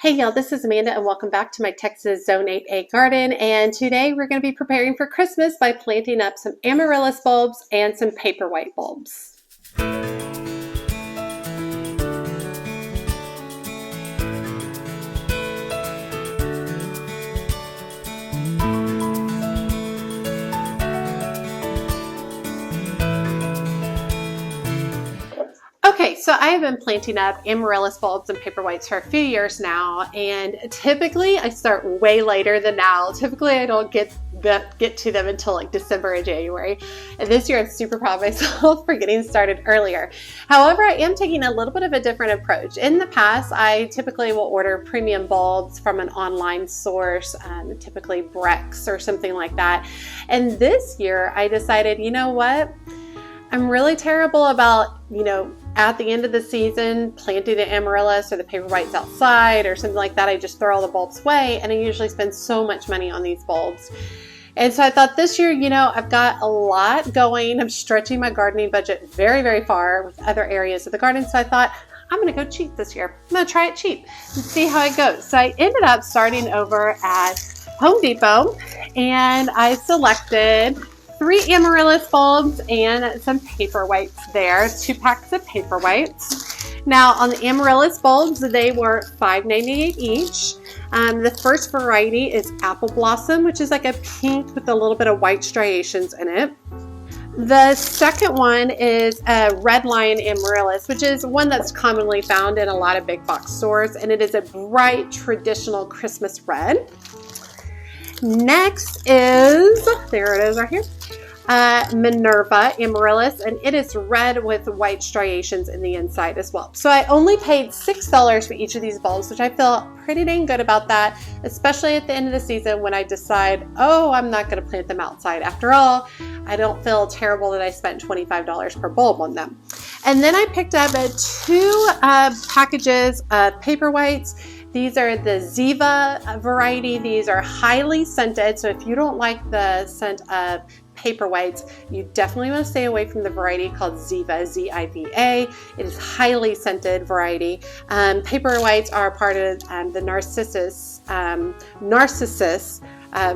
Hey y'all, this is Amanda and welcome back to my Texas Zone 8A garden, and today we're going to be preparing for Christmas by planting up some amaryllis bulbs and some paperwhite bulbs. Okay, so I have been planting up amaryllis bulbs and paperwhites for a few years now, and typically I start way later than now. Typically I don't get to them until like December or January, and this year I'm super proud of myself for getting started earlier. However, I am taking a little bit of a different approach. In the past, I typically will order premium bulbs from an online source, typically Brex or something like that, and this year I decided, you know what? I'm really terrible about, at the end of the season, planting the amaryllis or the paperwhites outside or something like that. I just throw all the bulbs away, and I usually spend so much money on these bulbs. And so I thought this year, I've got a lot going. I'm stretching my gardening budget very, very far with other areas of the garden. So I thought, I'm going to go cheap this year. I'm going to try it cheap and see how it goes. So I ended up starting over at Home Depot, and I selected 3 amaryllis bulbs and some paperwhites there, 2 packs of paperwhites. Now on the amaryllis bulbs, they were $5.98 each. The first variety is Apple Blossom, which is like a pink with a little bit of white striations in it. The second one is a Red Lion Amaryllis, which is one that's commonly found in a lot of big box stores, and it is a bright traditional Christmas red. Next is, there it is right here, Minerva Amaryllis, and it is red with white striations in the inside as well. So I only paid $6 for each of these bulbs, which I feel pretty dang good about that, especially at the end of the season when I decide, oh, I'm not going to plant them outside. After all, I don't feel terrible that I spent $25 per bulb on them. And then I picked up 2 packages of paperwhites. These are the Ziva variety. These are highly scented, so if you don't like the scent of paperwhites, you definitely want to stay away from the variety called Ziva, Z-I-V-A. It is highly scented variety. Paperwhites are part of the Narcissus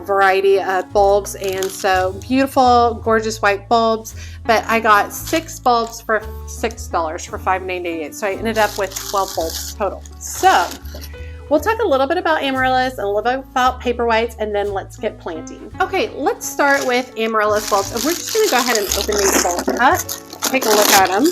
variety of bulbs, and so beautiful, gorgeous white bulbs. But I got 6 bulbs for $6 for $5.98, so I ended up with 12 bulbs total. So we'll talk a little bit about amaryllis and a little bit about paperwhites, and then let's get planting. Okay, let's start with amaryllis bulbs, and we're just going to go ahead and open these bulbs up, take a look at them.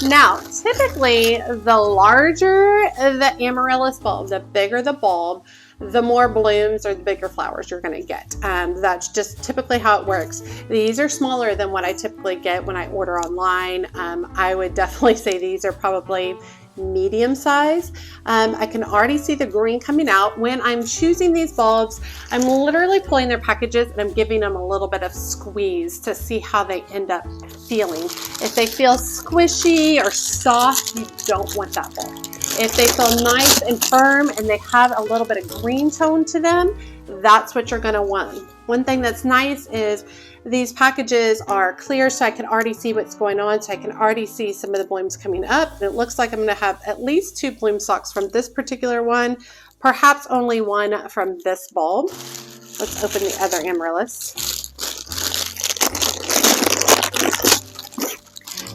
Now, typically, the larger the amaryllis bulb, the bigger the bulb, the more blooms or the bigger flowers you're going to get. That's just typically how it works. These are smaller than what I typically get when I order online. I would definitely say these are probably medium size. I can already see the green coming out. When I'm choosing these bulbs, I'm literally pulling their packages and I'm giving them a little bit of squeeze to see how they end up feeling. If they feel squishy or soft, you don't want that bulb. If they feel nice and firm and they have a little bit of green tone to them, that's what you're going to want. One thing that's nice is these packages are clear, so I can already see what's going on, so I can already see some of the blooms coming up. And it looks like I'm going to have at least 2 bloom stalks from this particular one, perhaps only 1 from this bulb. Let's open the other amaryllis.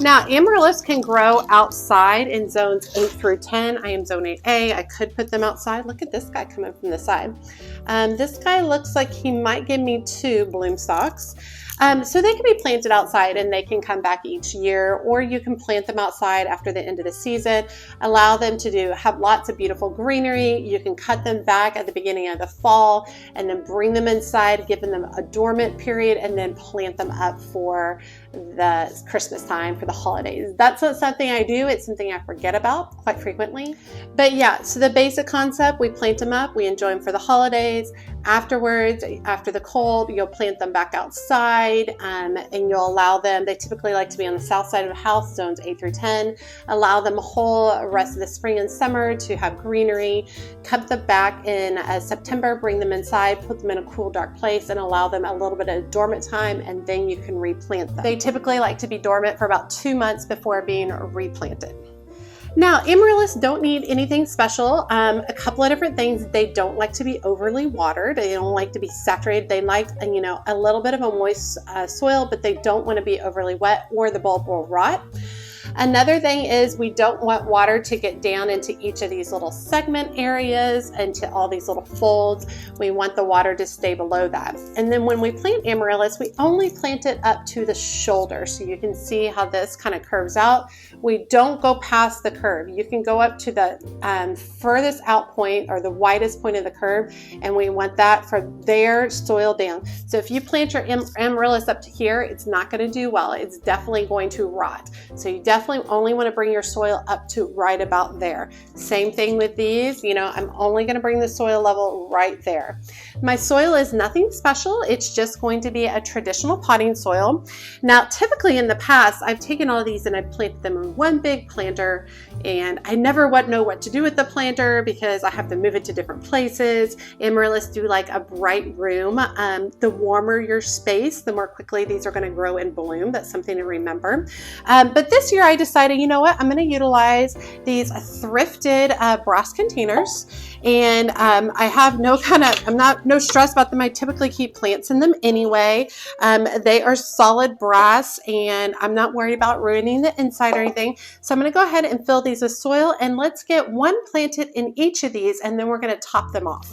Now, amaryllis can grow outside in zones 8 through 10. I am zone 8A. I could put them outside. Look at this guy coming from the side. This guy looks like he might give me 2 bloom stalks. So they can be planted outside and they can come back each year, or you can plant them outside after the end of the season, allow them to have lots of beautiful greenery. You can cut them back at the beginning of the fall and then bring them inside, giving them a dormant period, and then plant them up for the Christmas time, for the holidays. That's not something I do. It's something I forget about quite frequently. But yeah, so the basic concept, we plant them up, we enjoy them for the holidays. Afterwards, after the cold, you'll plant them back outside, and you'll allow them, they typically like to be on the south side of the house, zones 8 through 10, allow them a whole rest of the spring and summer to have greenery. Cut them back in September, bring them inside, put them in a cool, dark place, and allow them a little bit of dormant time, and then you can replant them. They typically like to be dormant for about 2 months before being replanted. Now, amaryllis don't need anything special. A couple of different things. They don't like to be overly watered. They don't like to be saturated. They like, you know, a little bit of a moist soil, but they don't want to be overly wet or the bulb will rot. Another thing is we don't want water to get down into each of these little segment areas, into all these little folds. We want the water to stay below that. And then when we plant amaryllis, we only plant it up to the shoulder. So you can see how this kind of curves out. We don't go past the curve. You can go up to the furthest out point or the widest point of the curve, and we want that from there soil down. So if you plant your amaryllis up to here, it's not going to do well. It's definitely going to rot. So you definitely only want to bring your soil up to right about there. Same thing with these, you know, I'm only going to bring the soil level right there. My soil is nothing special. It's just going to be a traditional potting soil. Now, typically in the past, I've taken all of these and I've planted them in one big planter, and I never know what to do with the planter because I have to move it to different places. Amaryllis do like a bright room. The warmer your space, the more quickly these are going to grow and bloom. That's something to remember. But this year I decided, you know what, I'm going to utilize these thrifted brass containers, and I have no stress about them. I typically keep plants in them anyway. They are solid brass, and I'm not worried about ruining the inside or anything. So I'm going to go ahead and fill these with soil, and let's get one planted in each of these, and then we're going to top them off.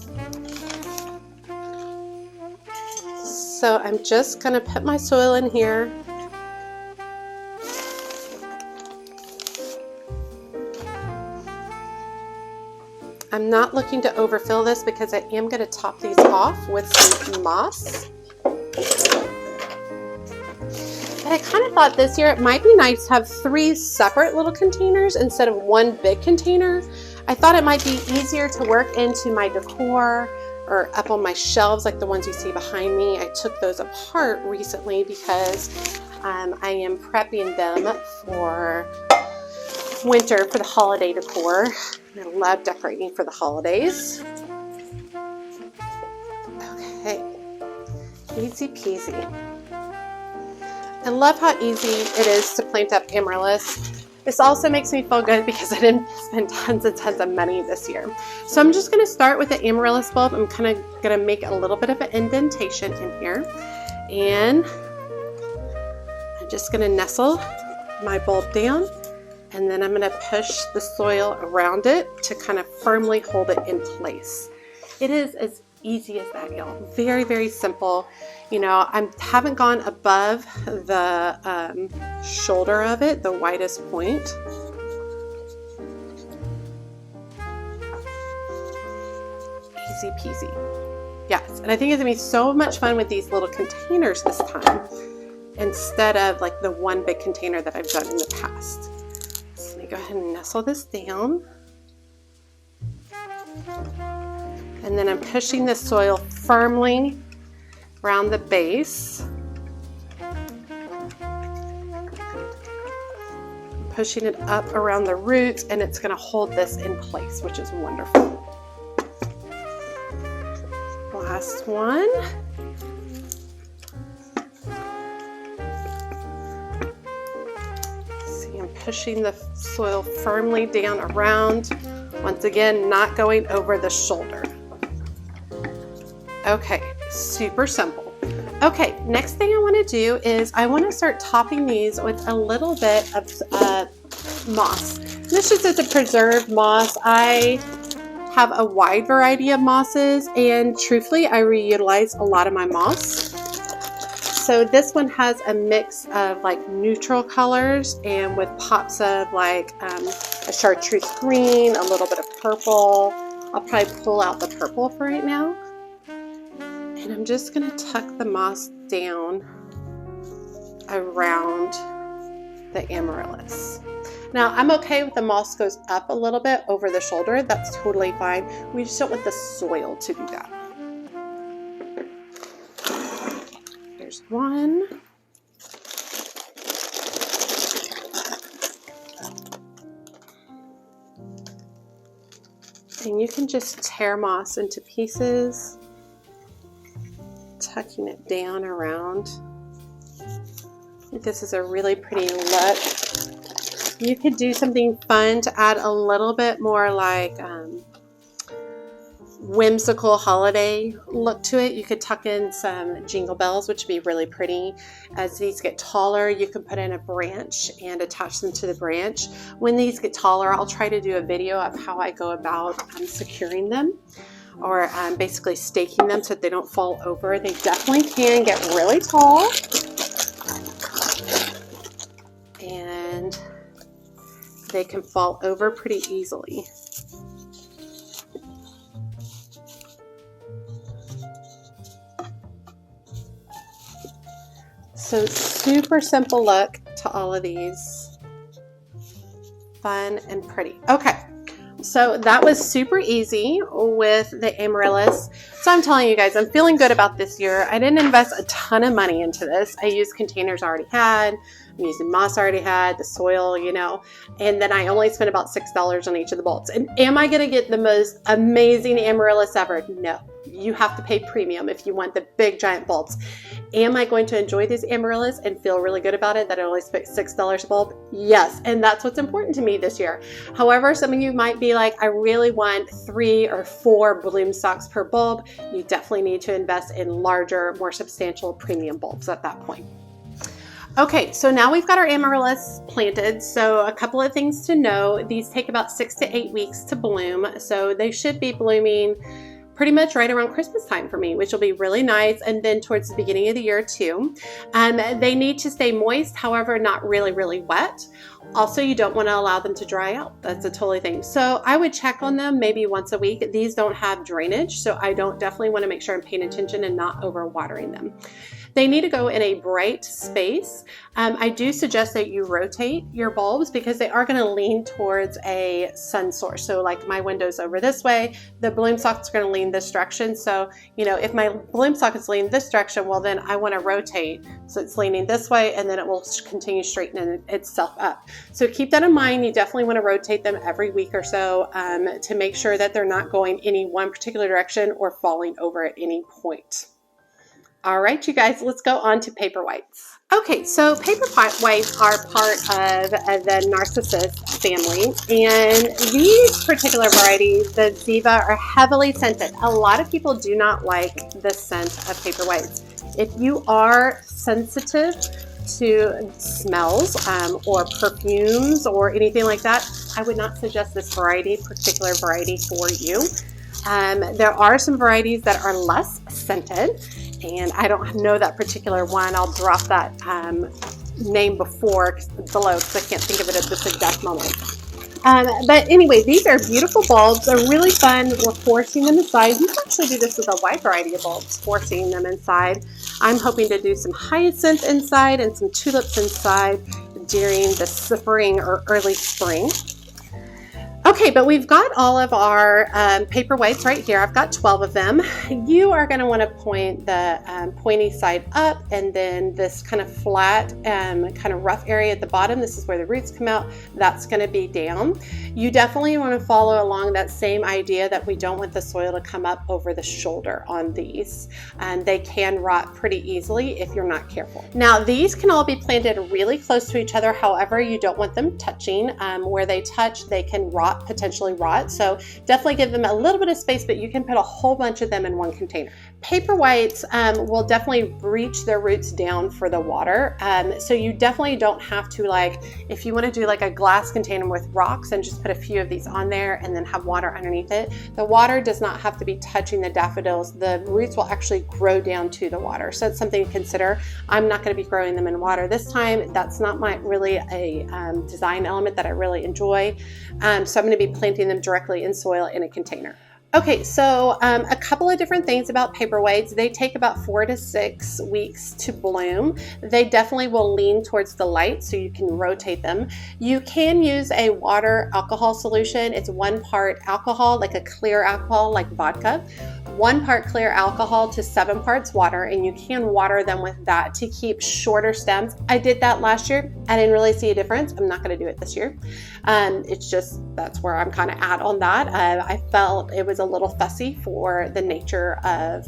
So I'm just going to put my soil in here. I'm not looking to overfill this because I am going to top these off with some moss. And I kind of thought this year it might be nice to have 3 separate little containers instead of one big container. I thought it might be easier to work into my decor or up on my shelves like the ones you see behind me. I took those apart recently because I am prepping them for winter for the holiday decor. I love decorating for the holidays. Okay, easy peasy. I love how easy it is to plant up amaryllis. This also makes me feel good because I didn't spend tons and tons of money this year. So I'm just going to start with the amaryllis bulb. I'm kind of going to make a little bit of an indentation in here. And I'm just going to nestle my bulb down. And then I'm going to push the soil around it to kind of firmly hold it in place. It is as easy as that, y'all. Very, very simple. You know, I haven't gone above the shoulder of it, the widest point. Easy peasy. Yes, and I think it's going to be so much fun with these little containers this time instead of like the one big container that I've done in the past. So let me go ahead and nestle this down. And then I'm pushing the soil firmly around the base. Pushing it up around the roots, and it's going to hold this in place, which is wonderful. Last one. See, I'm pushing the soil firmly down around. Once again, not going over the shoulder. Okay, super simple. Okay, next thing I want to do is I want to start topping these with a little bit of moss. This just is a preserved moss. I have a wide variety of mosses, and truthfully, I reutilize a lot of my moss. So this one has a mix of like neutral colors and with pops of like a chartreuse green, a little bit of purple. I'll probably pull out the purple for right now. And I'm just going to tuck the moss down around the amaryllis. Now, I'm okay if the moss goes up a little bit over the shoulder. That's totally fine. We just don't want the soil to do that. There's one. And you can just tear moss into pieces, tucking it down around. I think this is a really pretty look. You could do something fun to add a little bit more like whimsical holiday look to it. You could tuck in some jingle bells, which would be really pretty. As these get taller, you can put in a branch and attach them to the branch. When these get taller, I'll try to do a video of how I go about securing them, or basically staking them so that they don't fall over. They definitely can get really tall, and they can fall over pretty easily. So super simple look to all of these. Fun and pretty. Okay, so that was super easy with the Amaryllis. So I'm telling you guys, I'm feeling good about this year. I didn't invest a ton of money into this. I used containers I already had. I'm using moss I already had, the soil, you know, and then I only spent about $6 on each of the bulbs. And am I going to get the most amazing Amaryllis ever? No. You have to pay premium if you want the big giant bulbs. Am I going to enjoy these Amaryllis and feel really good about it that I only spent $6 a bulb? Yes, and that's what's important to me this year. However, some of you might be like, I really want 3 or 4 bloom stalks per bulb. You definitely need to invest in larger, more substantial premium bulbs at that point. Okay, so now we've got our Amaryllis planted. So a couple of things to know. These take about 6 to 8 weeks to bloom. So they should be blooming pretty much right around Christmas time for me, which will be really nice. And then towards the beginning of the year too. They need to stay moist, however, not really, really wet. Also, you don't want to allow them to dry out. That's a totally thing. So I would check on them maybe once a week. These don't have drainage, so I don't definitely want to make sure I'm paying attention and not over watering them. They need to go in a bright space. I do suggest that you rotate your bulbs because they are going to lean towards a sun source. So like my window's over this way, the bloom stalk's going to lean this direction. So, you know, if my bloom stalk is leaning this direction, well then I want to rotate so it's leaning this way, and then it will continue straightening itself up. So keep that in mind. You definitely want to rotate them every week or so to make sure that they're not going any one particular direction or falling over at any point. All right, you guys, let's go on to Paperwhites. Okay, so Paperwhites are part of the Narcissus family, and these particular varieties, the Ziva, are heavily scented. A lot of people do not like the scent of Paperwhites. If you are sensitive to smells or perfumes or anything like that, I would not suggest this particular variety for you. There are some varieties that are less scented, and I don't know that particular one. I'll drop that name below because I can't think of it at this exact moment. But anyway, these are beautiful bulbs. They're really fun. We're forcing them inside. You can actually do this with a wide variety of bulbs, forcing them inside. I'm hoping to do some hyacinth inside and some tulips inside during the spring or early spring. Okay, but we've got all of our Paperwhites right here. I've got 12 of them. You are going to want to point the pointy side up, and then this kind of flat, kind of rough area at the bottom. This is where the roots come out. That's going to be down. You definitely want to follow along that same idea that we don't want the soil to come up over the shoulder on these. And they can rot pretty easily if you're not careful. Now, these can all be planted really close to each other. However, you don't want them touching. Where they touch, they can potentially rot. So definitely give them a little bit of space, but you can put a whole bunch of them in one container. Paperwhites will definitely reach their roots down for the water. So you definitely don't have to, like, if you want to do like a glass container with rocks and just put a few of these on there and then have water underneath it, the water does not have to be touching the daffodils. The roots will actually grow down to the water. So it's something to consider. I'm not going to be growing them in water this time. That's not really a design element that I really enjoy. So I'm going to be planting them directly in soil in a container. Okay, so a couple of different things about Paperwhites. They take about 4 to 6 weeks to bloom. They definitely will lean towards the light, so you can rotate them. You can use a water alcohol solution. It's 1 part alcohol, like a clear alcohol, like vodka, 1 part clear alcohol to 7 parts water, and you can water them with that to keep shorter stems. I did that last year. I didn't really see a difference. I'm not going to do it this year. It's just, that's where I'm kind of at on that. I felt it was a little fussy for the nature of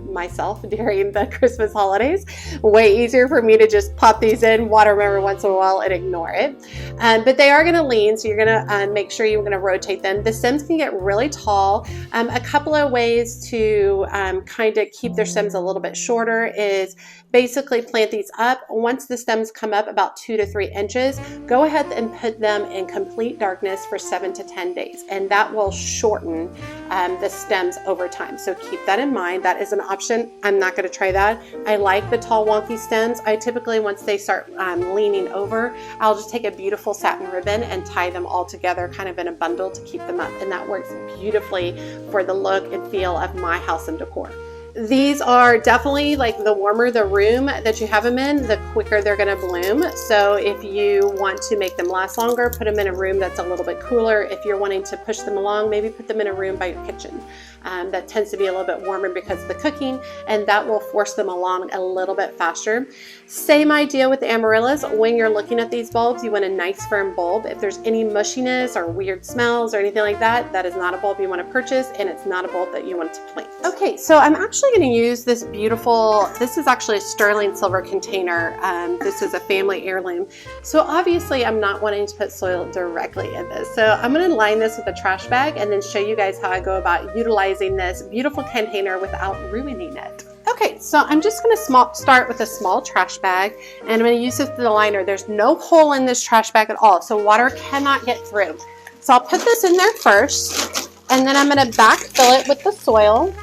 myself during the Christmas holidays. Way easier for me to just pop these in, water them every once in a while, and ignore it. But they are going to lean, so you're going to make sure you're going to rotate them. The stems can get really tall. A couple of ways to kind of keep their stems a little bit shorter is basically plant these up. Once the stems come up about 2 to 3 inches, go ahead and put them in complete darkness for 7 to 10 days, and that will shorten the stems over time. So keep that in mind. That is an option. I'm not going to try that. I like the tall wonky stems. I typically, once they start leaning over, I'll just take a beautiful satin ribbon and tie them all together kind of in a bundle to keep them up, and that works beautifully for the look and feel of my house and decor. These are definitely, like, the warmer the room that you have them in, the quicker they're going to bloom. So if you want to make them last longer, put them in a room that's a little bit cooler. If you're wanting to push them along, maybe put them in a room by your kitchen. That tends to be a little bit warmer because of the cooking, and that will force them along a little bit faster. Same idea with the amaryllis. When you're looking at these bulbs, you want a nice firm bulb. If there's any mushiness or weird smells or anything like that, that is not a bulb you want to purchase, and it's not a bulb that you want to plant. Okay, so I'm actually going to use this beautiful, this is actually a sterling silver container. This is a family heirloom. So obviously I'm not wanting to put soil directly in this. So I'm going to line this with a trash bag and then show you guys how I go about utilizing this beautiful container without ruining it. Okay, so I'm just going to start with a small trash bag, and I'm going to use this for the liner. There's no hole in this trash bag at all, so water cannot get through. So I'll put this in there first, and then I'm going to backfill it with the soil.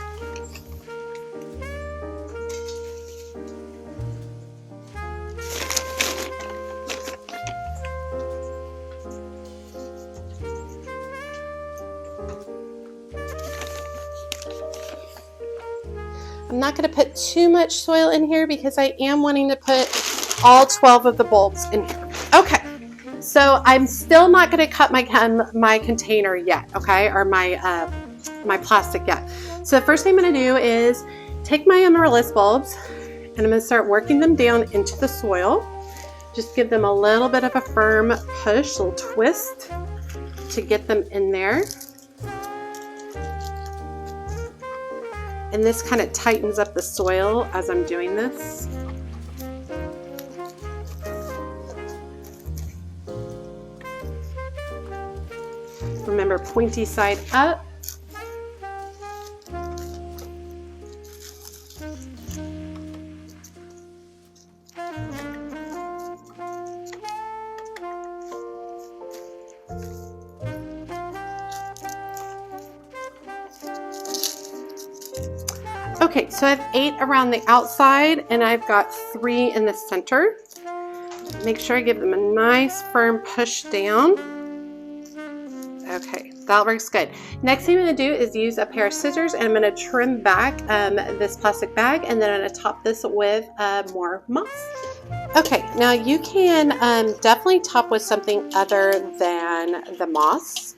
I'm not going to put too much soil in here because I am wanting to put all 12 of the bulbs in here. Okay, so I'm still not going to cut my container yet, okay, or my plastic yet. So the first thing I'm going to do is take my amaryllis bulbs and I'm going to start working them down into the soil. Just give them a little bit of a firm push, a little twist to get them in there. And this kind of tightens up the soil as I'm doing this. Remember, pointy side up. Okay, so I have 8 around the outside and I've got 3 in the center. Make sure I give them a nice firm push down. Okay, that works good. Next thing I'm going to do is use a pair of scissors and I'm going to trim back this plastic bag, and then I'm going to top this with more moss. Okay, now you can definitely top with something other than the moss.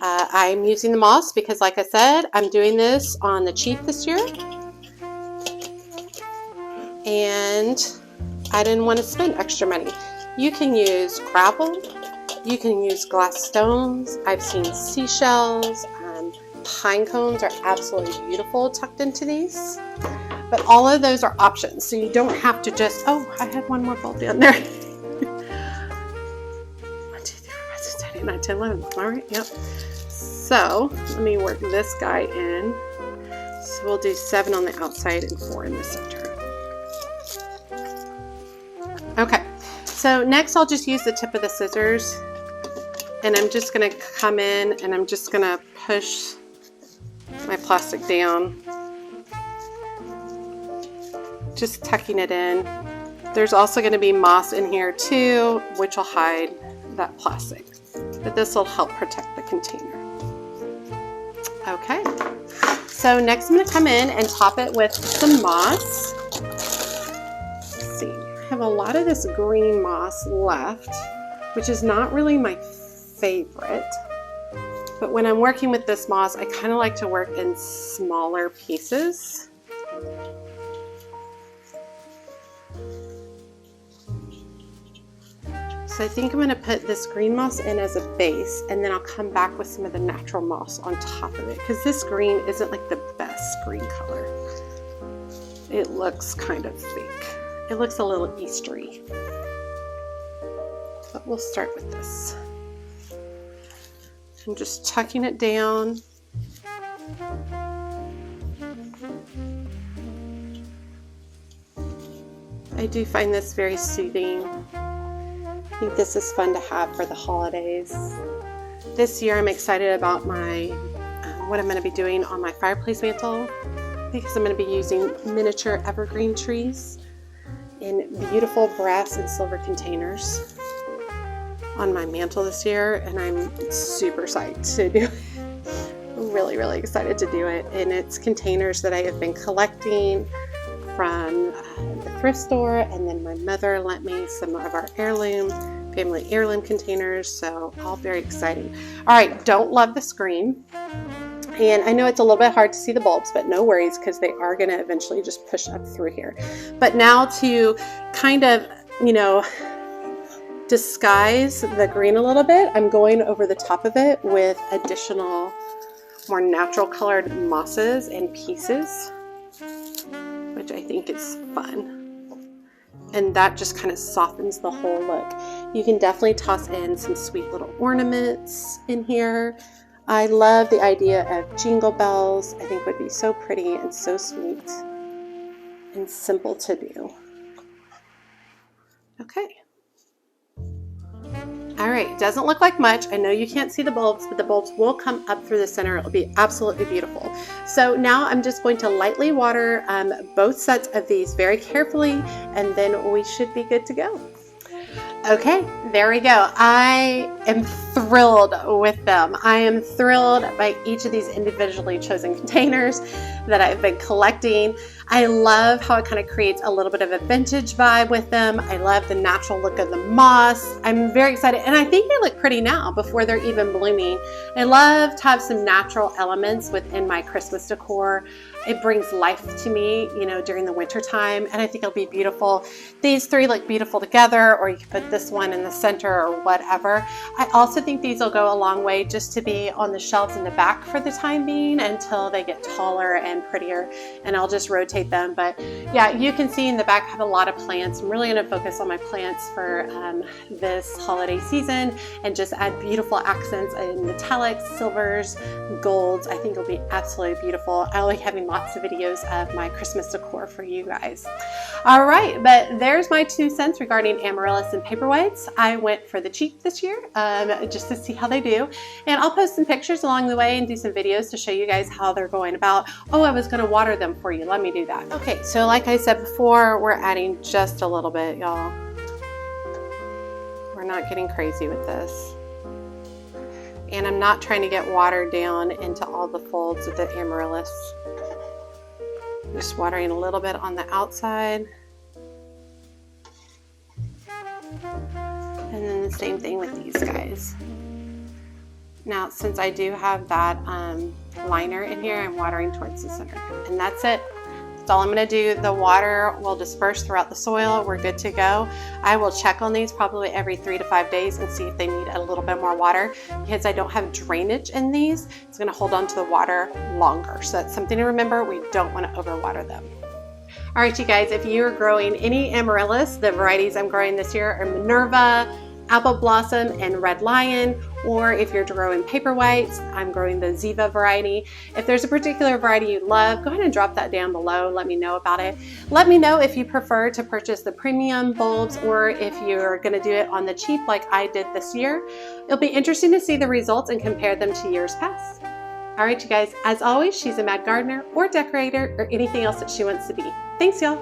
I'm using the moss because, like I said, I'm doing this on the cheap this year, and I didn't want to spend extra money. You can use gravel, you can use glass stones. I've seen seashells, pine cones are absolutely beautiful tucked into these, but all of those are options, so you don't have to just, oh, I had one more bulb down there. 1, 2, 3, 4, 5, 6, 7, 8, 9, 10, 11. All right, yep. So let me work this guy in. So we'll do 7 on the outside and 4 in the center. Okay, so next I'll just use the tip of the scissors, and I'm just going to come in and I'm just going to push my plastic down, just tucking it in. There's also going to be moss in here too, which will hide that plastic, but this will help protect the container. Okay, so next I'm going to come in and top it with some moss. Let's see, I have a lot of this green moss left, which is not really my favorite. But when I'm working with this moss, I kind of like to work in smaller pieces. So I think I'm going to put this green moss in as a base, and then I'll come back with some of the natural moss on top of it, because this green isn't like the best green color. It looks kind of fake. It looks a little Eastery. But we'll start with this. I'm just tucking it down. I do find this very soothing. I think this is fun to have for the holidays. This year I'm excited about my what I'm going to be doing on my fireplace mantle, because I'm going to be using miniature evergreen trees in beautiful brass and silver containers on my mantle this year, and I'm super psyched to do it. Really, really excited to do it. And it's containers that I have been collecting from the thrift store, and then my mother lent me some of our family heirloom containers, so all very exciting. All right, don't love the screen. And I know it's a little bit hard to see the bulbs, but no worries, because they are going to eventually just push up through here. But now to kind of, you know, disguise the green a little bit, I'm going over the top of it with additional more natural colored mosses and pieces, which I think is fun. And that just kind of softens the whole look. You can definitely toss in some sweet little ornaments in here. I love the idea of jingle bells. I think would be so pretty and so sweet and simple to do. Okay. All right, doesn't look like much. I know you can't see the bulbs, but the bulbs will come up through the center. It'll be absolutely beautiful. So now I'm just going to lightly water both sets of these very carefully, and then we should be good to go. Okay, there we go. I am thrilled with them. I am thrilled by each of these individually chosen containers that I've been collecting. I love how it kind of creates a little bit of a vintage vibe with them. I love the natural look of the moss. I'm very excited, and I think they look pretty now before they're even blooming. I love to have some natural elements within my Christmas decor. It brings life to me, you know, during the winter time, and I think it'll be beautiful. These three look beautiful together, or you can put this one in the center or whatever. I also think these will go a long way just to be on the shelves in the back for the time being until they get taller and prettier, and I'll just rotate them. But yeah, you can see in the back I have a lot of plants. I'm really going to focus on my plants for this holiday season and just add beautiful accents in metallics, silvers, golds. I think it'll be absolutely beautiful. I'll be having lots of videos of my Christmas decor for you guys. All right, but there's my 2 cents regarding Amaryllis and Paperwhites. I went for the cheap this year just to see how they do, and I'll post some pictures along the way and do some videos to show you guys how they're going about. Oh, I was going to water them for you. Let me do that. Okay, so like I said before, we're adding just a little bit, y'all. We're not getting crazy with this. And I'm not trying to get water down into all the folds of the Amaryllis. Just watering a little bit on the outside. And then the same thing with these guys. Now, since I do have that liner in here, I'm watering towards the center. And that's it. That's all I'm going to do. The water will disperse throughout the soil. We're good to go. I will check on these probably every 3 to 5 days and see if they need a little bit more water, because I don't have drainage in these. It's going to hold on to the water longer. So that's something to remember. We don't want to overwater them. All right, you guys, if you are growing any Amaryllis, the varieties I'm growing this year are Minerva, Apple Blossom, and Red Lion. Or if you're growing Paperwhites, I'm growing the Ziva variety. If there's a particular variety you love, go ahead and drop that down below. Let me know about it. Let me know if you prefer to purchase the premium bulbs or if you're going to do it on the cheap like I did this year. It'll be interesting to see the results and compare them to years past. All right, you guys, as always, she's a mad gardener or decorator or anything else that she wants to be. Thanks, y'all.